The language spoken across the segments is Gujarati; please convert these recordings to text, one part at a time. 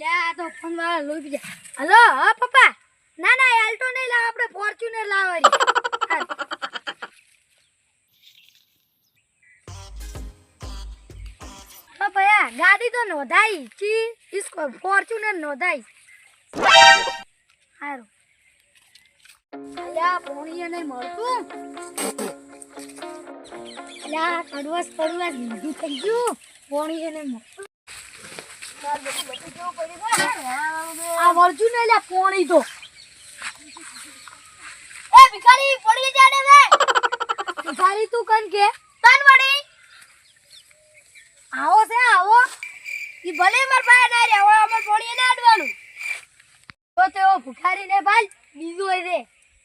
લ્યા તો ફોન વાળા લોઈ બીજા. હલો હા પપ્પા. ના ના આલ્ટો નહીં લાવ, આપણે ફોર્ચ્યુનર લાવવાની. હા ભયા ગાડી તો નોંધાઈ છી, ઇસકો ફોર્ચ્યુનર નોંધાઈ. હારું અલ્યા પોણીએ નહીં મળતું. અલ્યા કડવાસ લીધું થઈ ગયું, પોણીએ નહીં મળતું. આ વળજુ ને લ્યા પોણી તો. એ ભિખારી પડી જાડે રે. ભિખારી તું કન કે તન વડી આવો છે આવો. ઈ ભલે માર પાસે ના રે, હવે અમાર પોણીએ ના અડવાનું. તો તેઓ ભિખારી ને ભાઈ બીજું હોય રે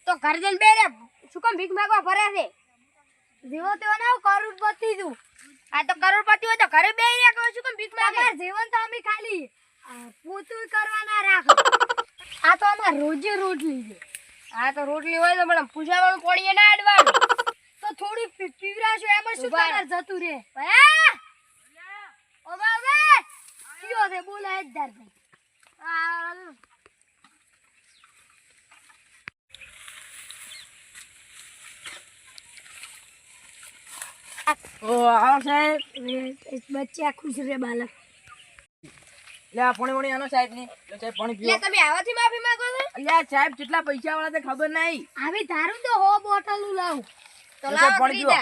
તો ઘર જઈને બે રે શું કામ ભીખ માંગવા ફરે છે. જીવો તેઓ ના કરોડપતિ છું. આ તો કરોડપતિ હોય તો ઘરે બેહી રહ્યા કહો શું કામ ભીખ માંગે. જીવન તો અમે ખાલી પોતું કરવા ના રાખો. આ તો અમાર રોજે રોટલી છે. આ તો રોટલી હોય તો પણ પૂજાવાનું પોણીએ ના અડવાનું. તો થોડી પીવરાશો એમાં શું તમાર જતું રે. ભયા ઓ બાબા કયો છે બોલા એકદાર ભાઈ. ઓ આવો સાહેબ. બચ્ચા ખુશ રે બાલક. લે આ પાણી આનો સાહેબ ની. લે સાહેબ પાણી પીઓ. લે તમે આવાથી માફી માંગો છો. લે સાહેબ કેટલા પૈસા વાળા તે ખબર નહીં. આવી ધારું તો હો બોટલ લાવ તો લે લાવ સાહેબ પાણી પીઓ.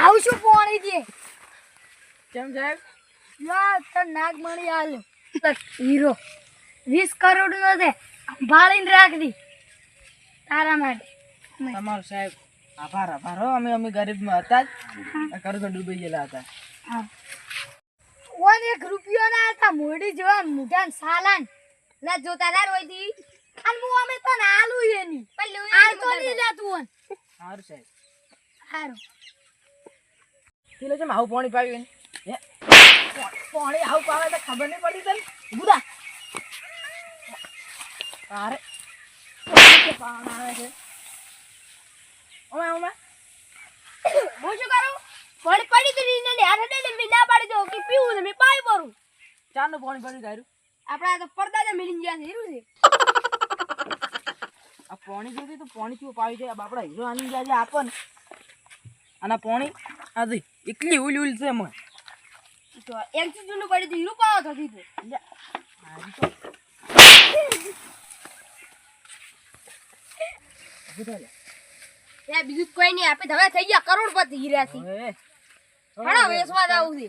આવું શું પાણી દે. કેમ સાહેબ? યા તો નાગમણી આલ્યો તો હીરો 20 કરોડ નો છે, ભાળીને રાખ દી તારા માટે. તમારો સાહેબ આભાર આભાર હો. અમે ગરીબ માં હતા જ કરો તો ડૂબી ગયેલા હતા. હા ઓન 1 રૂપિયો ના હતા મોડી જેવા મુઢાન સાલાન ના જોતા ના રોઈતી અને હું અમે તો નાલું એની આ તો ની લેતું ઓન. સારું સાહેબ. હારું કિલો છે આવું પાણી પાવ્યું હે પાણી આવું પાવે તો ખબર નહીં પડી તને. બુદા અરે પાણી આવે છે. ઓમે ઓમે હું શું કરું પાણી પડી ગઈ ને હાથે દે મે ના પાડી દો કે પીવું ને મે પાઈ ભરું. ચારનું પાણી પડ્યું તારું. આપડા તો પડદા જ મિલી ગયા છે હીરું છે. આ પાણી જોતી તો પાણી કેવું પાવી છે. બાપડા હીરો આની જાય આપન અને પાણી આજી એકલી ઉલ ઉલ છે મને તો એક ચીજ નું પડી તો હીરું પાવો થતી તો લે આજી તો બુધા લે એ બીજું કોઈ નહીં આપે હવે થઈ ગયા કરોડપતિ હીરાથી. હવે ઘણા વેસવા જાવું છે.